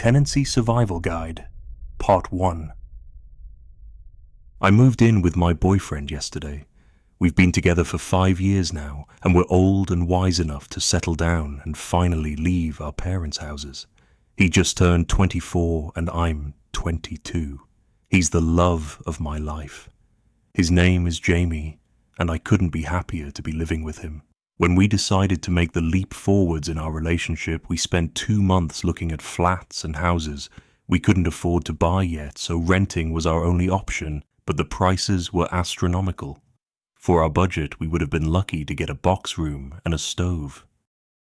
Tenancy Survival Guide, Part 1. I moved in with my boyfriend yesterday. We've been together for 5 years now, and we're old and wise enough to settle down and finally leave our parents' houses. He just turned 24 and I'm 22. He's the love of my life. His name is Jamie, and I couldn't be happier to be living with him. When we decided to make the leap forwards in our relationship, we spent 2 months looking at flats and houses we couldn't afford to buy yet, so renting was our only option, but the prices were astronomical. For our budget, we would have been lucky to get a box room and a stove.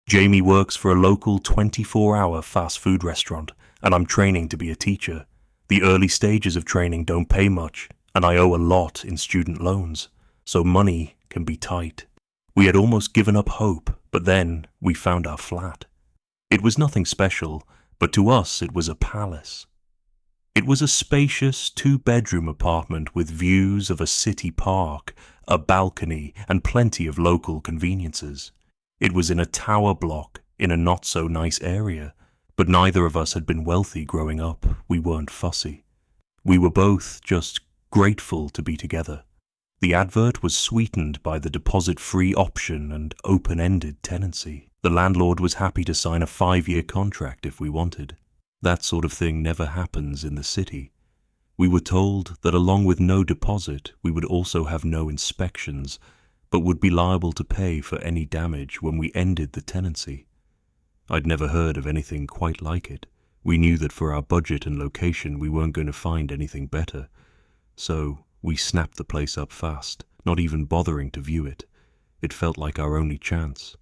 Jamie works for a local 24-hour fast food restaurant, and I'm training to be a teacher. The early stages of training don't pay much, and I owe a lot in student loans, so money can be tight. We had almost given up hope, but then we found our flat. It was nothing special, but to us it was a palace. It was a spacious 2-bedroom apartment with views of a city park, a balcony, and plenty of local conveniences. It was in a tower block in a not-so-nice area, but neither of us had been wealthy growing up. We weren't fussy. We were both just grateful to be together. The advert was sweetened by the deposit-free option and open-ended tenancy. The landlord was happy to sign a 5-year contract if we wanted. That sort of thing never happens in the city. We were told that along with no deposit, we would also have no inspections, but would be liable to pay for any damage when we ended the tenancy. I'd never heard of anything quite like it. We knew that for our budget and location, we weren't going to find anything better. So we snapped the place up fast, not even bothering to view it. It felt like our only chance.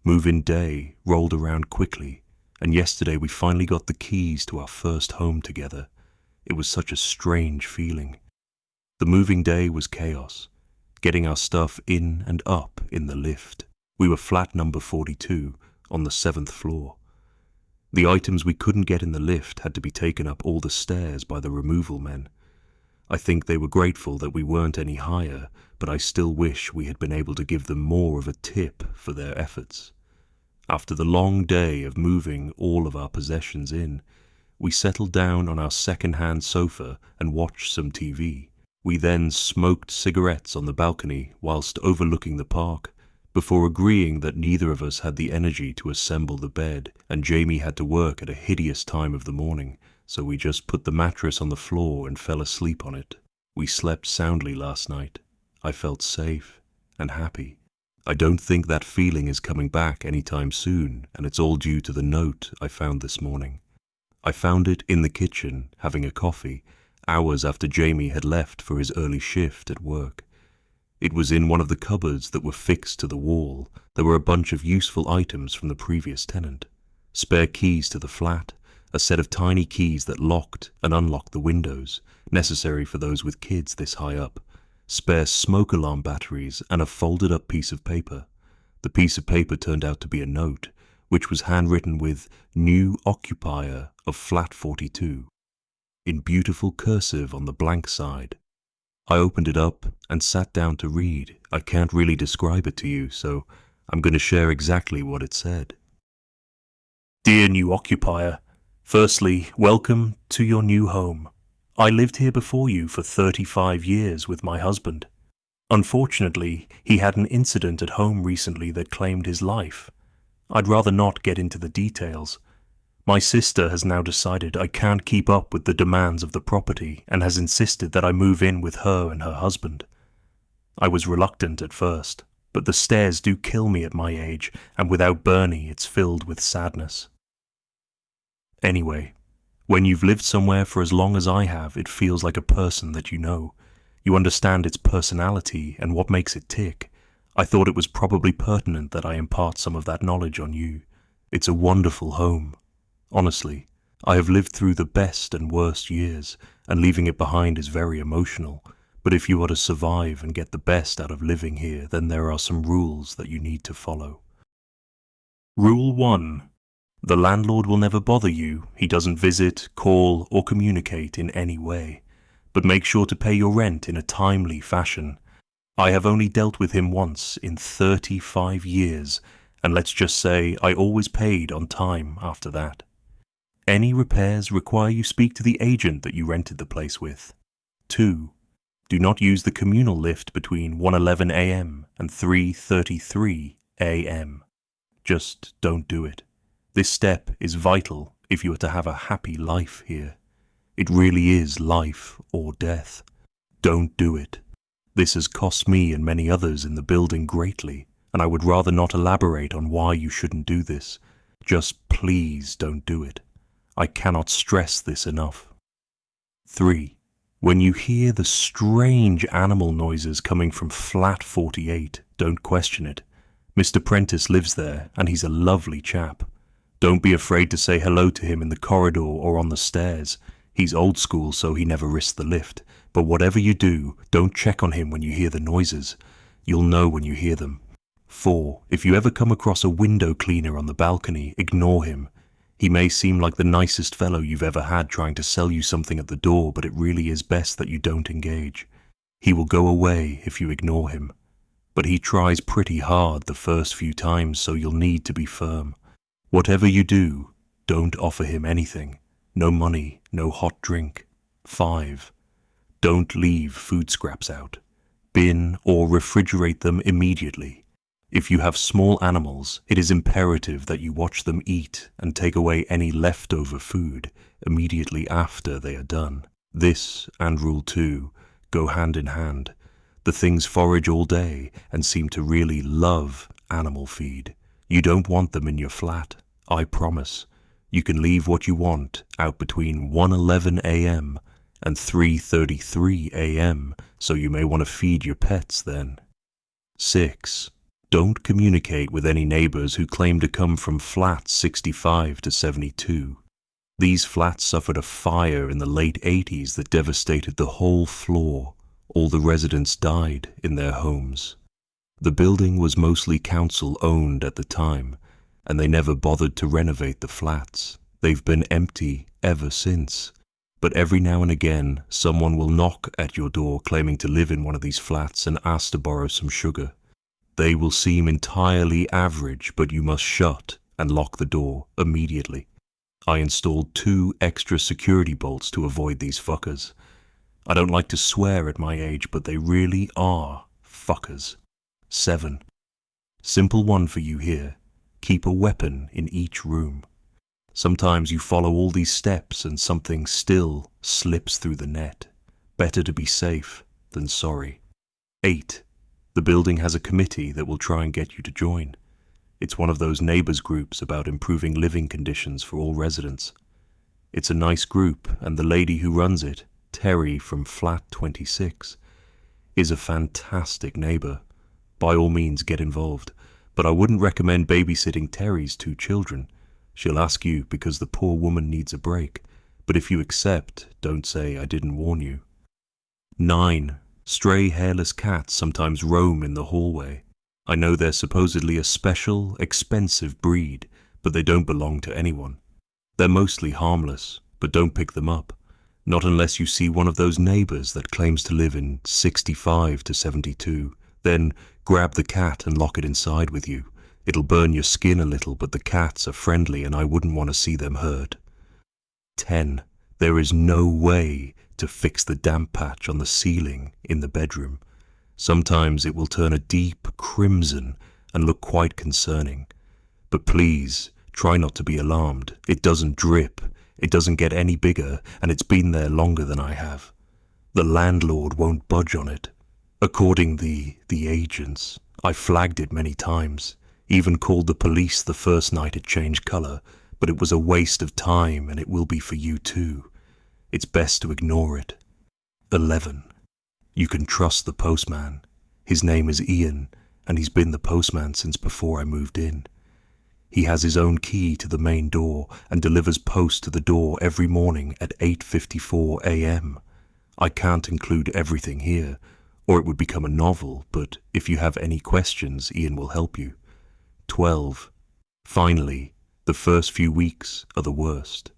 Move-in day rolled around quickly, and yesterday we finally got the keys to our first home together. It was such a strange feeling. The moving day was chaos, getting our stuff in and up in the lift. We were flat number 42 on the 7th floor. The items we couldn't get in the lift had to be taken up all the stairs by the removal men. I think they were grateful that we weren't any higher, but I still wish we had been able to give them more of a tip for their efforts. After the long day of moving all of our possessions in, we settled down on our second-hand sofa and watched some TV. We then smoked cigarettes on the balcony whilst overlooking the park, before agreeing that neither of us had the energy to assemble the bed, and Jamie had to work at a hideous time of the morning, so we just put the mattress on the floor and fell asleep on it. We slept soundly last night. I felt safe and happy. I don't think that feeling is coming back anytime soon, and it's all due to the note I found this morning. I found it in the kitchen, having a coffee, hours after Jamie had left for his early shift at work. It was in one of the cupboards that were fixed to the wall. There were a bunch of useful items from the previous tenant. Spare keys to the flat, a set of tiny keys that locked and unlocked the windows, necessary for those with kids this high up, spare smoke alarm batteries, and a folded-up piece of paper. The piece of paper turned out to be a note, which was handwritten with "New Occupier of Flat 42" in beautiful cursive on the blank side. I opened it up and sat down to read. I can't really describe it to you, so I'm going to share exactly what it said. Dear new occupier, firstly, welcome to your new home. I lived here before you for 35 years with my husband. Unfortunately, he had an incident at home recently that claimed his life. I'd rather not get into the details. My sister has now decided I can't keep up with the demands of the property and has insisted that I move in with her and her husband. I was reluctant at first, but the stairs do kill me at my age, and without Bernie it's filled with sadness. Anyway, when you've lived somewhere for as long as I have, it feels like a person that you know. You understand its personality and what makes it tick. I thought it was probably pertinent that I impart some of that knowledge on you. It's a wonderful home. Honestly, I have lived through the best and worst years, and leaving it behind is very emotional. But if you are to survive and get the best out of living here, then there are some rules that you need to follow. Rule 1. The landlord will never bother you. He doesn't visit, call, or communicate in any way. But make sure to pay your rent in a timely fashion. I have only dealt with him once in 35 years, and let's just say I always paid on time after that. Any repairs require you speak to the agent that you rented the place with. 2. Do not use the communal lift between 1:11 a.m. and 3:33 a.m. Just don't do it. This step is vital if you are to have a happy life here. It really is life or death. Don't do it. This has cost me and many others in the building greatly, and I would rather not elaborate on why you shouldn't do this. Just please don't do it. I cannot stress this enough. 3. When you hear the strange animal noises coming from flat 48, don't question it. Mr. Prentice lives there, and he's a lovely chap. Don't be afraid to say hello to him in the corridor or on the stairs. He's old school, so he never risks the lift. But whatever you do, don't check on him when you hear the noises. You'll know when you hear them. 4. If you ever come across a window cleaner on the balcony, ignore him. He may seem like the nicest fellow you've ever had trying to sell you something at the door, but it really is best that you don't engage. He will go away if you ignore him. But he tries pretty hard the first few times, so you'll need to be firm. Whatever you do, don't offer him anything. No money, no hot drink. 5. Don't leave food scraps out. Bin or refrigerate them immediately. If you have small animals, it is imperative that you watch them eat and take away any leftover food immediately after they are done. This and Rule 2 go hand in hand. The things forage all day and seem to really love animal feed. You don't want them in your flat, I promise. You can leave what you want out between 1:11 a.m. and 3:33 a.m., so you may want to feed your pets then. 6. Don't communicate with any neighbors who claim to come from flats 65 to 72. These flats suffered a fire in the late 80s that devastated the whole floor. All the residents died in their homes. The building was mostly council-owned at the time, and they never bothered to renovate the flats. They've been empty ever since. But every now and again, someone will knock at your door claiming to live in one of these flats and ask to borrow some sugar. They will seem entirely average, but you must shut and lock the door immediately. I installed 2 extra security bolts to avoid these fuckers. I don't like to swear at my age, but they really are fuckers. 7. Simple one for you here. Keep a weapon in each room. Sometimes you follow all these steps and something still slips through the net. Better to be safe than sorry. 8. The building has a committee that will try and get you to join. It's one of those neighbors groups about improving living conditions for all residents. It's a nice group, and the lady who runs it, Terry from flat 26, is a fantastic neighbor. By all means get involved, but I wouldn't recommend babysitting Terry's 2 children. She'll ask you because the poor woman needs a break, but if you accept, don't say I didn't warn you. 9. Stray hairless cats sometimes roam in the hallway. I know they're supposedly a special, expensive breed, but they don't belong to anyone. They're mostly harmless, but don't pick them up. Not unless you see one of those neighbors that claims to live in 65 to 72. Then grab the cat and lock it inside with you. It'll burn your skin a little, but the cats are friendly and I wouldn't want to see them hurt. 10. There is no way to fix the damp patch on the ceiling in the bedroom. Sometimes it will turn a deep crimson and look quite concerning. But please, try not to be alarmed. It doesn't drip, it doesn't get any bigger, and it's been there longer than I have. The landlord won't budge on it. According the agents, I flagged it many times, even called the police the first night it changed colour, but it was a waste of time and it will be for you too. It's best to ignore it. 11. You can trust the postman. His name is Ian, and he's been the postman since before I moved in. He has his own key to the main door and delivers post to the door every morning at 8:54 a.m. I can't include everything here, or it would become a novel, but if you have any questions, Ian will help you. 12. Finally, the first few weeks are the worst.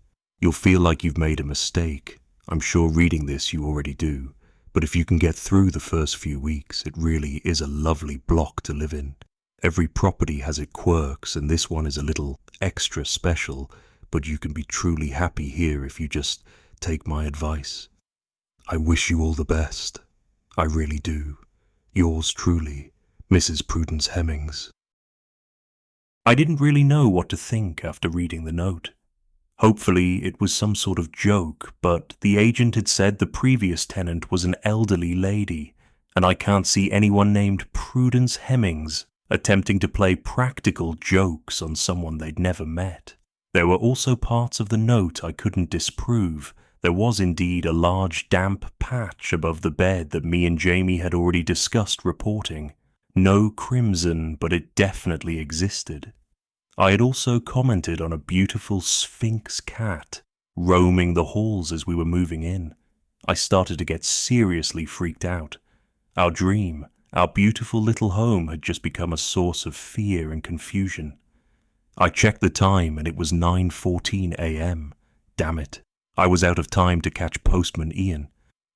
You'll feel like you've made a mistake. I'm sure reading this you already do. But if you can get through the first few weeks, it really is a lovely block to live in. Every property has its quirks, and this one is a little extra special, but you can be truly happy here if you just take my advice. I wish you all the best. I really do. Yours truly, Mrs. Prudence Hemmings. I didn't really know what to think after reading the note. Hopefully it was some sort of joke, but the agent had said the previous tenant was an elderly lady, and I can't see anyone named Prudence Hemmings attempting to play practical jokes on someone they'd never met. There were also parts of the note I couldn't disprove. There was indeed a large damp patch above the bed that me and Jamie had already discussed reporting. No crimson, but it definitely existed. I had also commented on a beautiful Sphinx cat roaming the halls as we were moving in. I started to get seriously freaked out. Our dream, our beautiful little home, had just become a source of fear and confusion. I checked the time and it was 9:14 a.m. Damn it. I was out of time to catch postman Ian.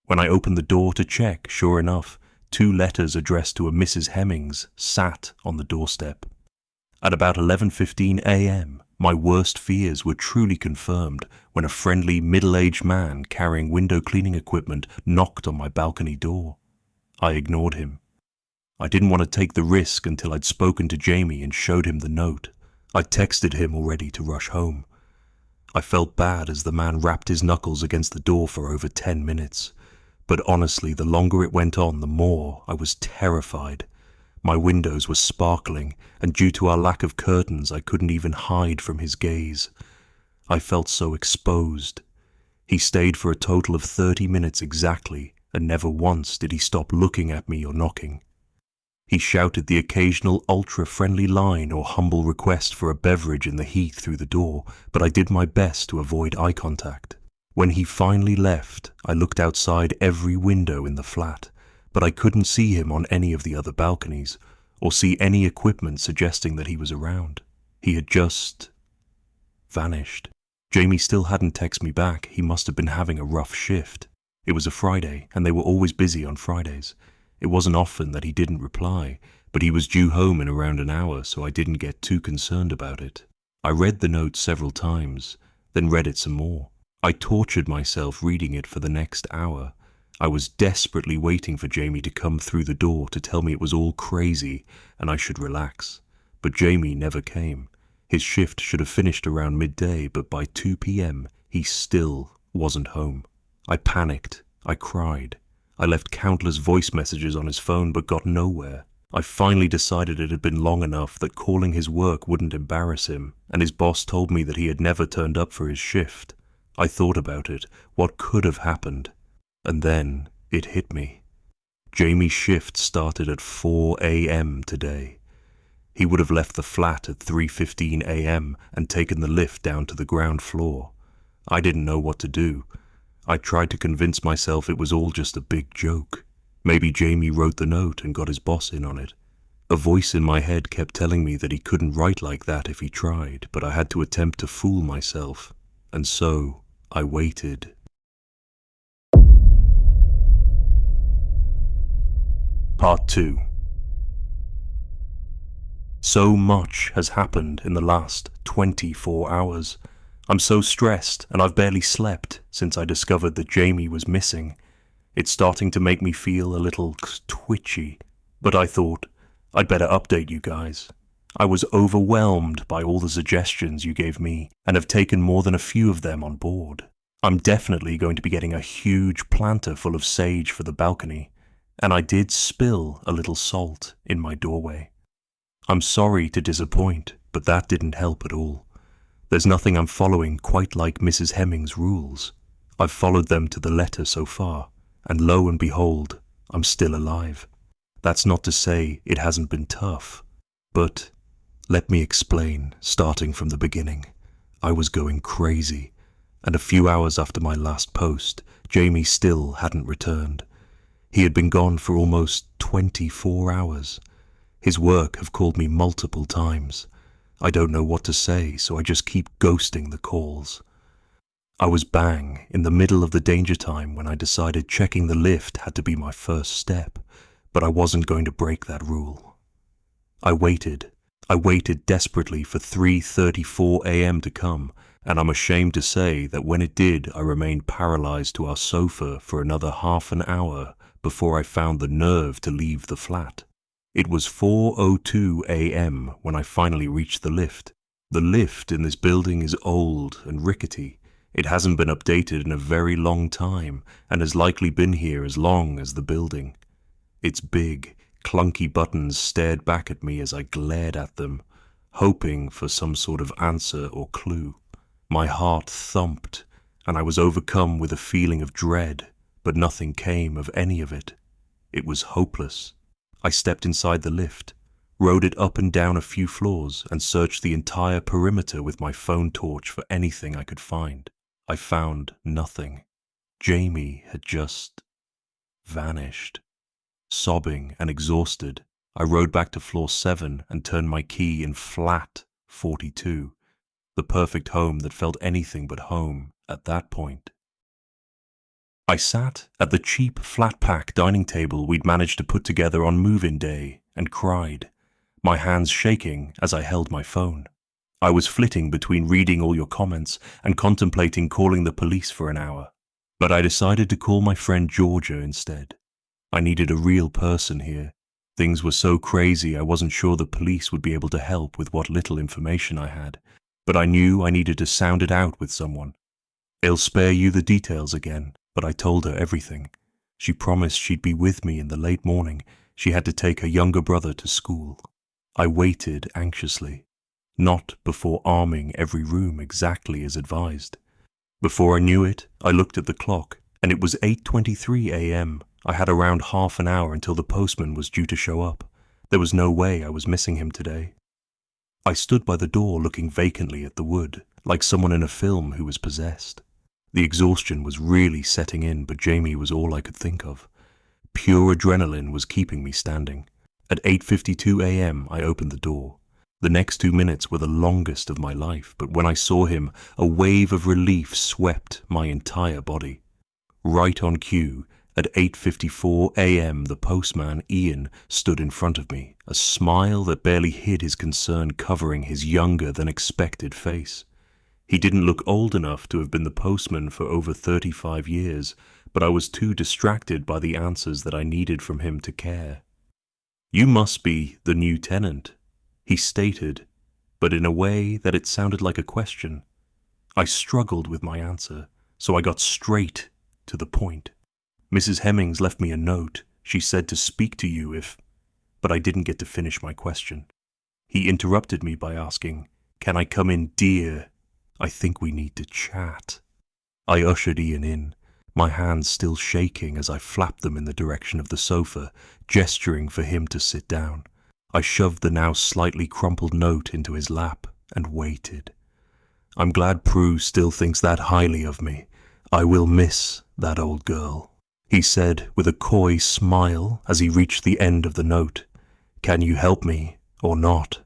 When I opened the door to check, sure enough, 2 letters addressed to a Mrs. Hemmings sat on the doorstep. At about 11:15 a.m., my worst fears were truly confirmed when a friendly middle-aged man carrying window cleaning equipment knocked on my balcony door. I ignored him. I didn't want to take the risk until I'd spoken to Jamie and showed him the note. I texted him already to rush home. I felt bad as the man rapped his knuckles against the door for over 10 minutes. But honestly, the longer it went on, the more I was terrified. My windows were sparkling, and due to our lack of curtains, I couldn't even hide from his gaze. I felt so exposed. He stayed for a total of 30 minutes exactly, and never once did he stop looking at me or knocking. He shouted the occasional ultra-friendly line or humble request for a beverage in the heat through the door, but I did my best to avoid eye contact. When he finally left, I looked outside every window in the flat, but I couldn't see him on any of the other balconies, or see any equipment suggesting that he was around. He had just vanished. Jamie still hadn't texted me back. He must have been having a rough shift. It was a Friday, and they were always busy on Fridays. It wasn't often that he didn't reply, but he was due home in around an hour, so I didn't get too concerned about it. I read the note several times, then read it some more. I tortured myself reading it for the next hour. I was desperately waiting for Jamie to come through the door to tell me it was all crazy and I should relax. But Jamie never came. His shift should have finished around midday, but by 2 p.m. he still wasn't home. I panicked. I cried. I left countless voice messages on his phone but got nowhere. I finally decided it had been long enough that calling his work wouldn't embarrass him, and his boss told me that he had never turned up for his shift. I thought about it, what could have happened, and then it hit me. Jamie's shift started at 4 a.m. today. He would have left the flat at 3:15 a.m. and taken the lift down to the ground floor. I didn't know what to do. I tried to convince myself it was all just a big joke. Maybe Jamie wrote the note and got his boss in on it. A voice in my head kept telling me that he couldn't write like that if he tried, but I had to attempt to fool myself. And so I waited. Part 2. So much has happened in the last 24 hours. I'm so stressed, and I've barely slept since I discovered that Jamie was missing. It's starting to make me feel a little twitchy, but I thought I'd better update you guys. I was overwhelmed by all the suggestions you gave me, and have taken more than a few of them on board. I'm definitely going to be getting a huge planter full of sage for the balcony, and I did spill a little salt in my doorway. I'm sorry to disappoint, but that didn't help at all. There's nothing I'm following quite like Mrs. Hemmings' rules. I've followed them to the letter so far, and lo and behold, I'm still alive. That's not to say it hasn't been tough, but let me explain, starting from the beginning. I was going crazy, and a few hours after my last post, Jamie still hadn't returned. He had been gone for almost 24 hours. His work have called me multiple times. I don't know what to say, so I just keep ghosting the calls. I was bang in the middle of the danger time when I decided checking the lift had to be my first step, but I wasn't going to break that rule. I waited desperately for 3:34 a.m. to come, and I'm ashamed to say that when it did, I remained paralyzed to our sofa for another half an hour before I found the nerve to leave the flat. It was 4:02 a.m. when I finally reached the lift. The lift in this building is old and rickety. It hasn't been updated in a very long time and has likely been here as long as the building. Its big, clunky buttons stared back at me as I glared at them, hoping for some sort of answer or clue. My heart thumped, and I was overcome with a feeling of dread, but nothing came of any of it. It was hopeless. I stepped inside the lift, rode it up and down a few floors, and searched the entire perimeter with my phone torch for anything I could find. I found nothing. Jamie had just vanished. Sobbing and exhausted, I rode back to floor 7 and turned my key in flat 42, the perfect home that felt anything but home at that point. I sat at the cheap flat-pack dining table we'd managed to put together on move-in day and cried, my hands shaking as I held my phone. I was flitting between reading all your comments and contemplating calling the police for an hour, but I decided to call my friend Georgia instead. I needed a real person here. Things were so crazy I wasn't sure the police would be able to help with what little information I had, but I knew I needed to sound it out with someone. I'll spare you the details again, but I told her everything. She promised she'd be with me in the late morning. She had to take her younger brother to school. I waited anxiously, not before arming every room exactly as advised. Before I knew it, I looked at the clock, and it was 8:23 a.m. I had around half an hour until the postman was due to show up. There was no way I was missing him today. I stood by the door looking vacantly at the wood, like someone in a film who was possessed. The exhaustion was really setting in, but Jamie was all I could think of. Pure adrenaline was keeping me standing. At 8:52 a.m. I opened the door. The next 2 minutes were the longest of my life, but when I saw him, a wave of relief swept my entire body. Right on cue, at 8:54 a.m. the postman, Ian, stood in front of me, a smile that barely hid his concern covering his younger-than-expected face. He didn't look old enough to have been the postman for over 35 years, but I was too distracted by the answers that I needed from him to care. "You must be the new tenant," he stated, but in a way that it sounded like a question. I struggled with my answer, so I got straight to the point. "Mrs. Hemmings left me a note. She said to speak to you if—" But I didn't get to finish my question. He interrupted me by asking, "Can I come in, dear? I think we need to chat." I ushered Ian in, my hands still shaking as I flapped them in the direction of the sofa, gesturing for him to sit down. I shoved the now slightly crumpled note into his lap and waited. "I'm glad Prue still thinks that highly of me. I will miss that old girl," he said with a coy smile as he reached the end of the note. "Can you help me or not?"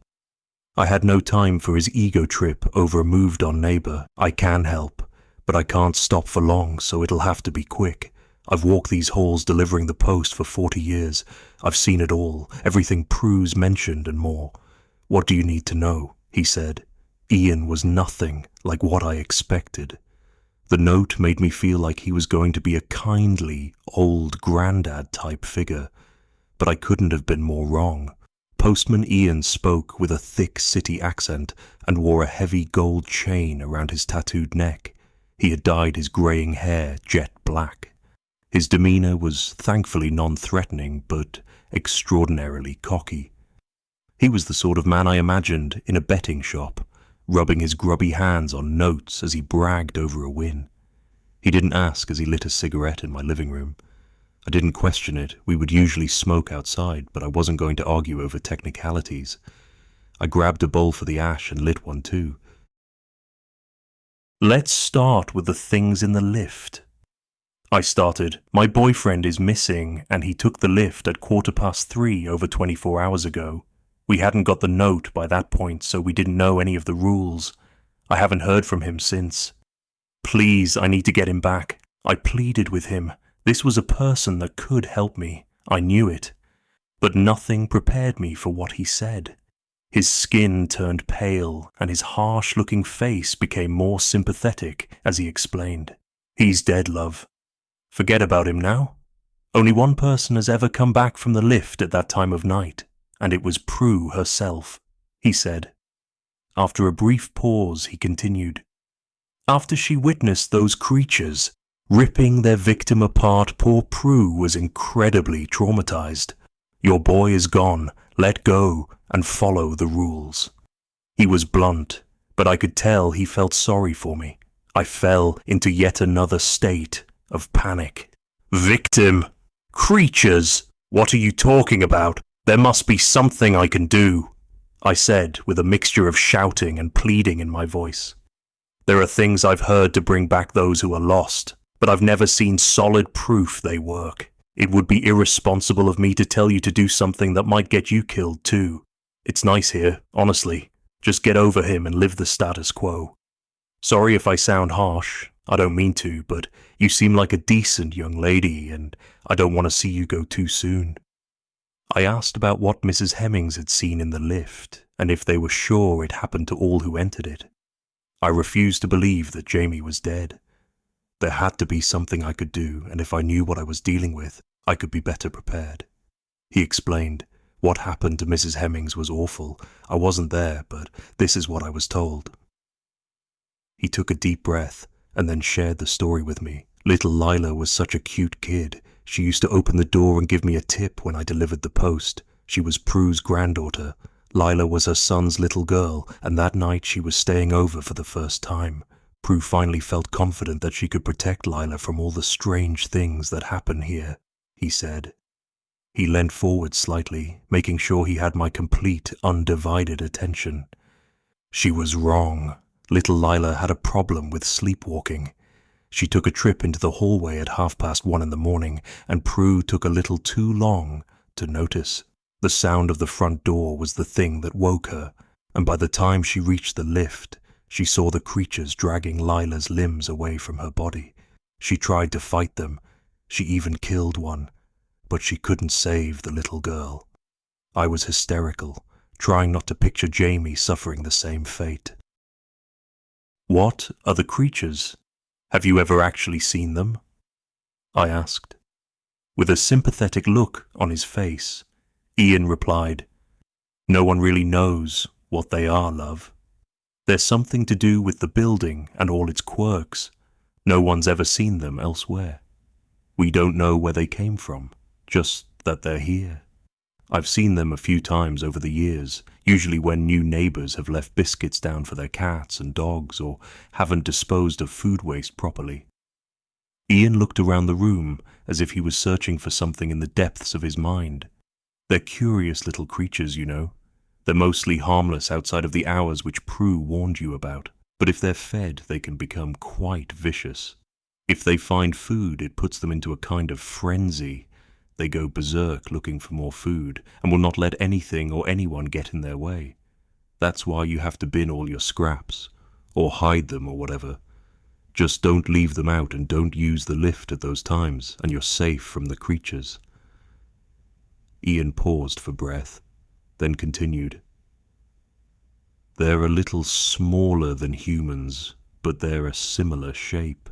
I had no time for his ego trip over a moved-on neighbor. "I can help, but I can't stop for long, so it'll have to be quick. I've walked these halls delivering the post for 40 years. I've seen it all, everything Prue's mentioned and more. What do you need to know?" he said. Ian was nothing like what I expected. The note made me feel like he was going to be a kindly, old granddad-type figure, but I couldn't have been more wrong. Postman Ian spoke with a thick city accent and wore a heavy gold chain around his tattooed neck. He had dyed his greying hair jet black. His demeanor was thankfully non-threatening, but extraordinarily cocky. He was the sort of man I imagined in a betting shop, rubbing his grubby hands on notes as he bragged over a win. He didn't ask as he lit a cigarette in my living room. I didn't question it. We would usually smoke outside, but I wasn't going to argue over technicalities. I grabbed a bowl for the ash and lit one too. "Let's start with the things in the lift," I started. "My boyfriend is missing, and he took the lift at 3:15 over 24 hours ago. We hadn't got the note by that point, so we didn't know any of the rules. I haven't heard from him since. Please, I need to get him back." I pleaded with him. This was a person that could help me. I knew it. But nothing prepared me for what he said. His skin turned pale and his harsh-looking face became more sympathetic as he explained. "He's dead, love. Forget about him now. Only one person has ever come back from the lift at that time of night, and it was Prue herself," he said. After a brief pause, he continued. "After she witnessed those creatures ripping their victim apart, poor Prue was incredibly traumatized. Your boy is gone. Let go and follow the rules." He was blunt, but I could tell he felt sorry for me. I fell into yet another state of panic. "Victim? Creatures? What are you talking about? There must be something I can do," I said with a mixture of shouting and pleading in my voice. "There are things I've heard to bring back those who are lost, but I've never seen solid proof they work. It would be irresponsible of me to tell you to do something that might get you killed too. It's nice here, honestly. Just get over him and live the status quo. Sorry if I sound harsh. I don't mean to, but you seem like a decent young lady, and I don't want to see you go too soon." I asked about what Mrs. Hemmings had seen in the lift, and if they were sure it happened to all who entered it. I refused to believe that Jamie was dead. There had to be something I could do, and if I knew what I was dealing with, I could be better prepared. He explained, "What happened to Mrs. Hemmings was awful. I wasn't there, but this is what I was told." He took a deep breath and then shared the story with me. "Little Lila was such a cute kid. She used to open the door and give me a tip when I delivered the post. She was Prue's granddaughter. Lila was her son's little girl, and that night she was staying over for the first time. Prue finally felt confident that she could protect Lila from all the strange things that happen here," he said. He leant forward slightly, making sure he had my complete, undivided attention. "She was wrong. Little Lila had a problem with sleepwalking. She took a trip into the hallway at 1:30 in the morning, and Prue took a little too long to notice. The sound of the front door was the thing that woke her, and by the time she reached the lift, she saw the creatures dragging Lila's limbs away from her body. She tried to fight them. She even killed one, but she couldn't save the little girl. I was hysterical, trying not to picture Jamie suffering the same fate." "What are the creatures? Have you ever actually seen them?" I asked. With a sympathetic look on his face, Ian replied, "No one really knows what they are, love. There's something to do with the building and all its quirks. No one's ever seen them elsewhere. We don't know where they came from, just that they're here. I've seen them a few times over the years, usually when new neighbours have left biscuits down for their cats and dogs or haven't disposed of food waste properly." Ian looked around the room as if he was searching for something in the depths of his mind. "They're curious little creatures, you know. They're mostly harmless outside of the hours which Prue warned you about, but if they're fed, they can become quite vicious. If they find food, it puts them into a kind of frenzy. They go berserk looking for more food and will not let anything or anyone get in their way. That's why you have to bin all your scraps, or hide them or whatever. Just don't leave them out and don't use the lift at those times, and you're safe from the creatures." Ian paused for breath, then continued. "They're a little smaller than humans, but they're a similar shape.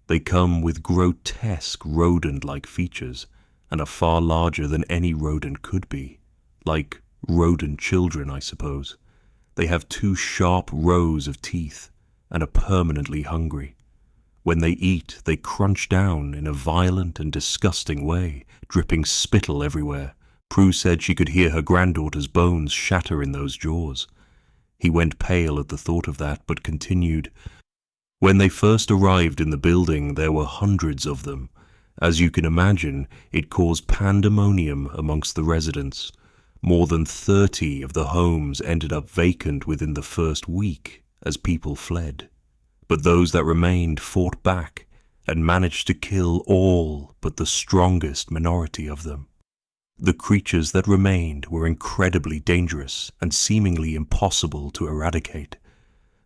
They come with grotesque rodent-like features, and are far larger than any rodent could be. Like rodent children, I suppose. They have 2 sharp rows of teeth, and are permanently hungry. When they eat, they crunch down in a violent and disgusting way, dripping spittle everywhere. Prue said she could hear her granddaughter's bones shatter in those jaws." He went pale at the thought of that, but continued, "When they first arrived in the building, there were hundreds of them. As you can imagine, it caused pandemonium amongst the residents. More than 30 of the homes ended up vacant within the first week as people fled. But those that remained fought back and managed to kill all but the strongest minority of them. The creatures that remained were incredibly dangerous and seemingly impossible to eradicate.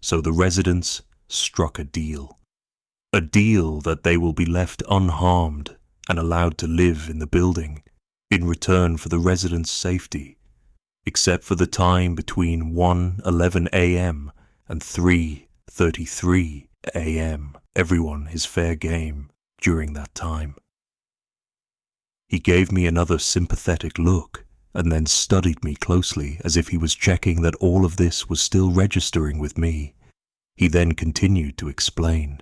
So the residents struck a deal. A deal that they will be left unharmed and allowed to live in the building in return for the residents' safety. except for the time between 1:11 a.m. and 3:33 a.m. Everyone is fair game during that time. He gave me another sympathetic look and then studied me closely as if he was checking that all of this was still registering with me. He then continued to explain.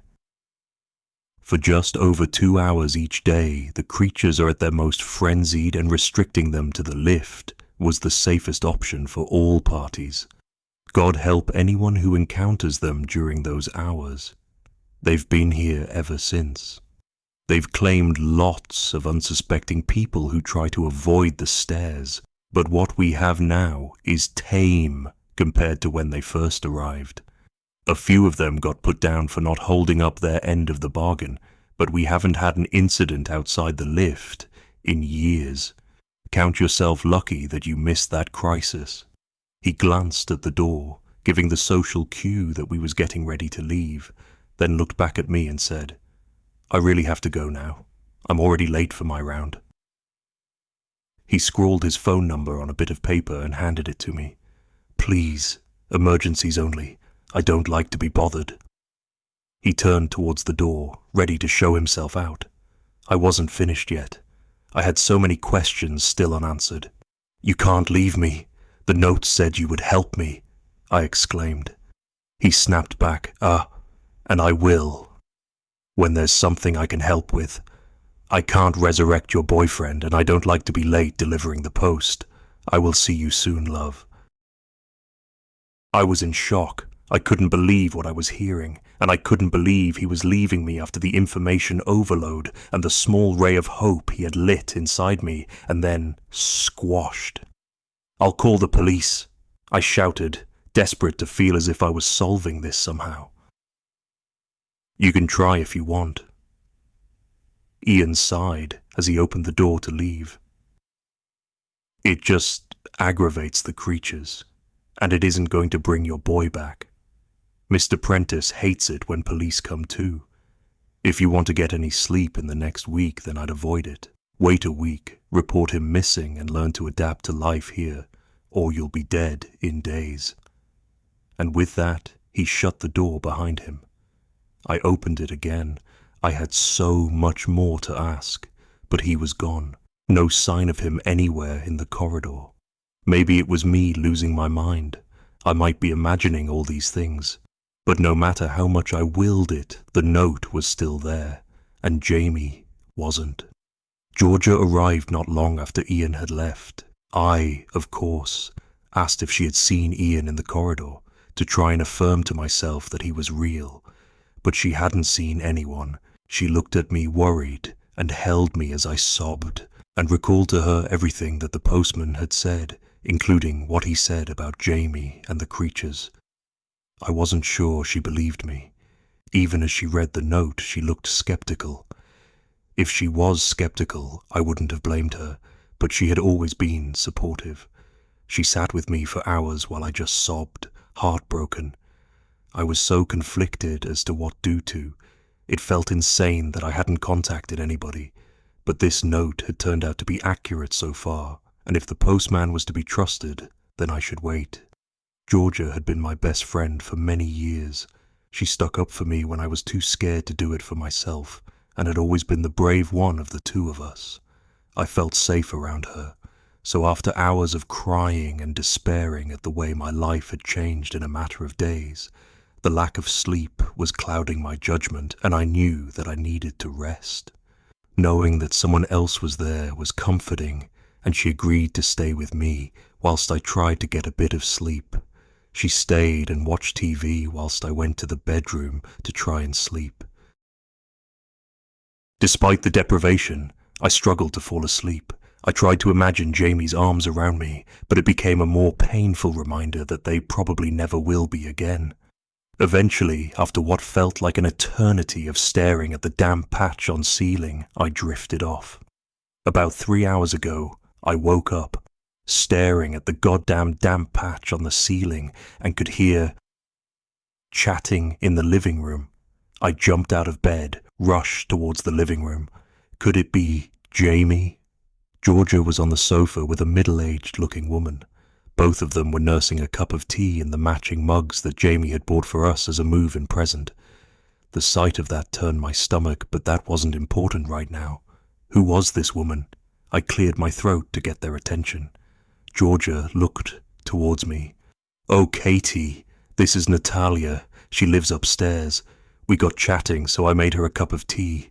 For just over 2 hours each day, the creatures are at their most frenzied, and restricting them to the lift was the safest option for all parties. God help anyone who encounters them during those hours. They've been here ever since. They've claimed lots of unsuspecting people who try to avoid the stairs, but what we have now is tame compared to when they first arrived. A few of them got put down for not holding up their end of the bargain, but we haven't had an incident outside the lift in years. Count yourself lucky that you missed that crisis. He glanced at the door, giving the social cue that we was getting ready to leave, then looked back at me and said, "I really have to go now. I'm already late for my round." He scrawled his phone number on a bit of paper and handed it to me. "Please, emergencies only. I don't like to be bothered." He turned towards the door, ready to show himself out. I wasn't finished yet. I had so many questions still unanswered. "You can't leave me. The note said you would help me," I exclaimed. He snapped back, and I will. When there's something I can help with. I can't resurrect your boyfriend, and I don't like to be late delivering the post. I will see you soon, love." I was in shock. I couldn't believe what I was hearing, and I couldn't believe he was leaving me after the information overload and the small ray of hope he had lit inside me, and then squashed. "I'll call the police," I shouted, desperate to feel as if I was solving this somehow. "You can try if you want." Ian sighed as he opened the door to leave. "It just aggravates the creatures, and it isn't going to bring your boy back. Mr. Prentice hates it when police come too. If you want to get any sleep in the next week, then I'd avoid it. Wait a week, report him missing, and learn to adapt to life here, or you'll be dead in days." And with that, he shut the door behind him. I opened it again. I had so much more to ask, but he was gone. No sign of him anywhere in the corridor. Maybe it was me losing my mind. I might be imagining all these things. But no matter how much I willed it, the note was still there, and Jamie wasn't. Georgia arrived not long after Ian had left. I, of course, asked if she had seen Ian in the corridor, to try and affirm to myself that he was real. But she hadn't seen anyone. She looked at me worried and held me as I sobbed, and recalled to her everything that the postman had said, including what he said about Jamie and the creatures. I wasn't sure she believed me. Even as she read the note, she looked skeptical. If she was skeptical, I wouldn't have blamed her, but she had always been supportive. She sat with me for hours while I just sobbed, heartbroken. I was so conflicted as to what to do. It felt insane that I hadn't contacted anybody, but this note had turned out to be accurate so far, and if the postman was to be trusted, then I should wait. Georgia had been my best friend for many years. She stuck up for me when I was too scared to do it for myself, and had always been the brave one of the two of us. I felt safe around her, so after hours of crying and despairing at the way my life had changed in a matter of days, the lack of sleep was clouding my judgment, and I knew that I needed to rest. Knowing that someone else was there was comforting, and she agreed to stay with me whilst I tried to get a bit of sleep. She stayed and watched TV whilst I went to the bedroom to try and sleep. Despite the deprivation, I struggled to fall asleep. I tried to imagine Jamie's arms around me, but it became a more painful reminder that they probably never will be again. Eventually, after what felt like an eternity of staring at the damp patch on ceiling, I drifted off. About 3 hours ago, I woke up, staring at the goddamn damp patch on the ceiling, and could hear chatting in the living room. I jumped out of bed, rushed towards the living room. Could it be Jamie? Georgia was on the sofa with a middle-aged looking woman, Both of them were nursing a cup of tea in the matching mugs that Jamie had bought for us as a move-in present. The sight of that turned my stomach, but that wasn't important right now. Who was this woman? I cleared my throat to get their attention. Georgia looked towards me. "Oh, Katie, this is Natalia. She lives upstairs. We got chatting, so I made her a cup of tea.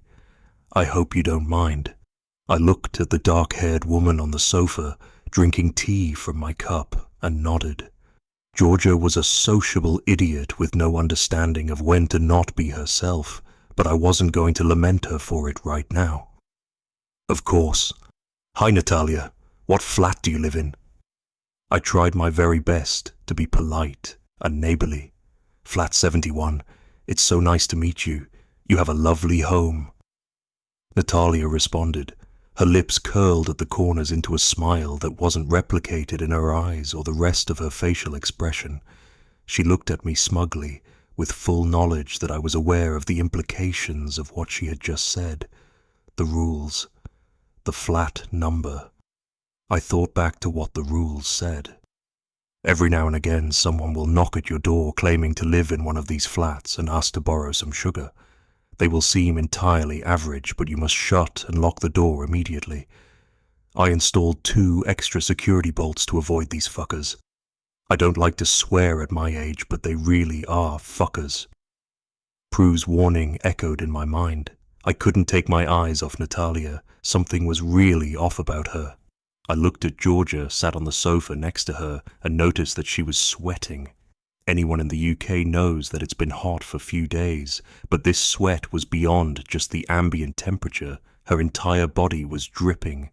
I hope you don't mind." I looked at the dark-haired woman on the sofa, drinking tea from my cup, and nodded. Georgia was a sociable idiot with no understanding of when to not be herself, but I wasn't going to lament her for it right now. "Of course. Hi, Natalia. What flat do you live in?" I tried my very best to be polite and neighborly. "Flat 71. It's so nice to meet you. You have a lovely home." Natalia responded. Her lips curled at the corners into a smile that wasn't replicated in her eyes or the rest of her facial expression. She looked at me smugly, with full knowledge that I was aware of the implications of what she had just said. The rules. The flat number. I thought back to what the rules said. Every now and again someone will knock at your door claiming to live in one of these flats and ask to borrow some sugar. They will seem entirely average, but you must shut and lock the door immediately. I installed 2 extra security bolts to avoid these fuckers. I don't like to swear at my age, but they really are fuckers. Prue's warning echoed in my mind. I couldn't take my eyes off Natalia. Something was really off about her. I looked at Georgia, sat on the sofa next to her, and noticed that she was sweating. Anyone in the UK knows that it's been hot for few days, but this sweat was beyond just the ambient temperature. Her entire body was dripping.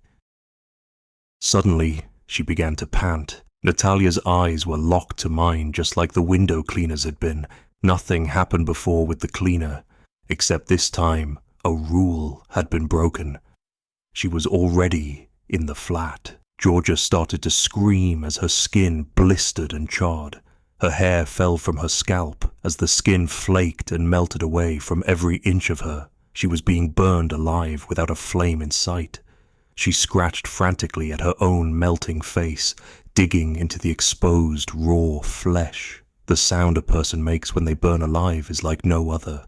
Suddenly, she began to pant. Natalia's eyes were locked to mine just like the window cleaner's had been. Nothing happened before with the cleaner, except this time a rule had been broken. She was already in the flat. Georgia started to scream as her skin blistered and charred. Her hair fell from her scalp as the skin flaked and melted away from every inch of her. She was being burned alive without a flame in sight. She scratched frantically at her own melting face, digging into the exposed, raw flesh. The sound a person makes when they burn alive is like no other.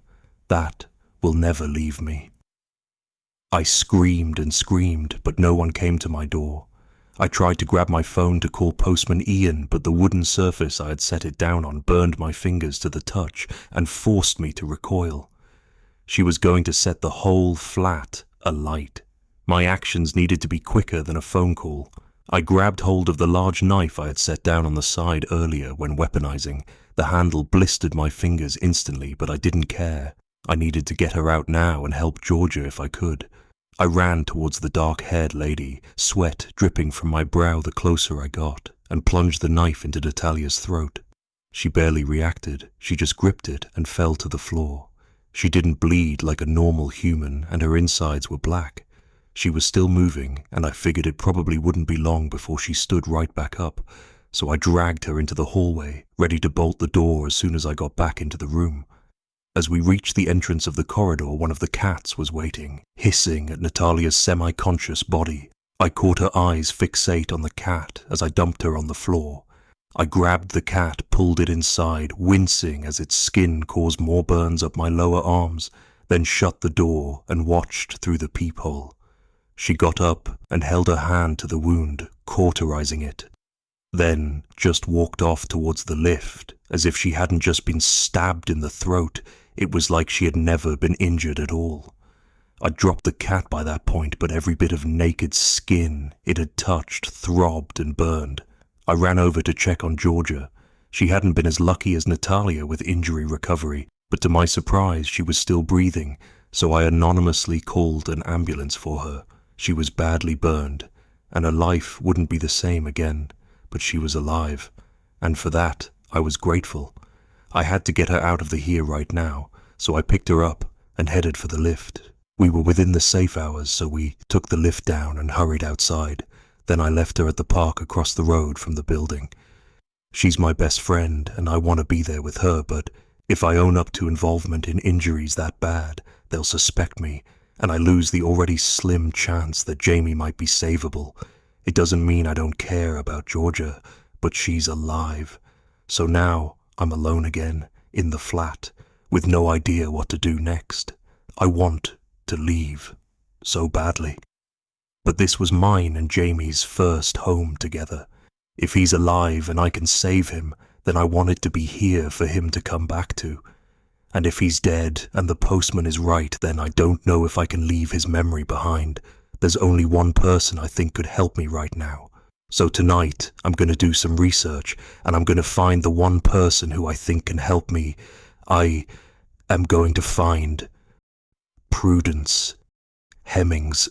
That will never leave me. I screamed and screamed, but no one came to my door. I tried to grab my phone to call Postman Ian, but the wooden surface I had set it down on burned my fingers to the touch and forced me to recoil. She was going to set the whole flat alight. My actions needed to be quicker than a phone call. I grabbed hold of the large knife I had set down on the side earlier when weaponizing. The handle blistered my fingers instantly, but I didn't care. I needed to get her out now and help Georgia if I could. I ran towards the dark-haired lady, sweat dripping from my brow the closer I got, and plunged the knife into Natalia's throat. She barely reacted. She just gripped it and fell to the floor. She didn't bleed like a normal human, and her insides were black. She was still moving, and I figured it probably wouldn't be long before she stood right back up, so I dragged her into the hallway, ready to bolt the door as soon as I got back into the room. As we reached the entrance of the corridor, one of the cats was waiting, hissing at Natalia's semi-conscious body. I caught her eyes fixate on the cat as I dumped her on the floor. I grabbed the cat, pulled it inside, wincing as its skin caused more burns up my lower arms, then shut the door and watched through the peephole. She got up and held her hand to the wound, cauterizing it. Then just walked off towards the lift, as if she hadn't just been stabbed in the throat. It was like she had never been injured at all. I'd dropped the cat by that point, but every bit of naked skin it had touched throbbed and burned. I ran over to check on Georgia. She hadn't been as lucky as Natalia with injury recovery, but to my surprise she was still breathing, so I anonymously called an ambulance for her. She was badly burned, and her life wouldn't be the same again, but she was alive, and for that I was grateful. I had to get her out of the here right now, so I picked her up and headed for the lift. We were within the safe hours, so we took the lift down and hurried outside. Then I left her at the park across the road from the building. She's my best friend, and I want to be there with her, but if I own up to involvement in injuries that bad, they'll suspect me, and I lose the already slim chance that Jamie might be savable. It doesn't mean I don't care about Georgia, but she's alive. So now I'm alone again, in the flat, with no idea what to do next. I want to leave, so badly. But this was mine and Jamie's first home together. If he's alive and I can save him, then I want it to be here for him to come back to. And if he's dead and the postman is right, then I don't know if I can leave his memory behind. There's only one person I think could help me right now. So tonight, I'm going to do some research, and I'm going to find the one person who I think can help me. I am going to find Prudence Hemmings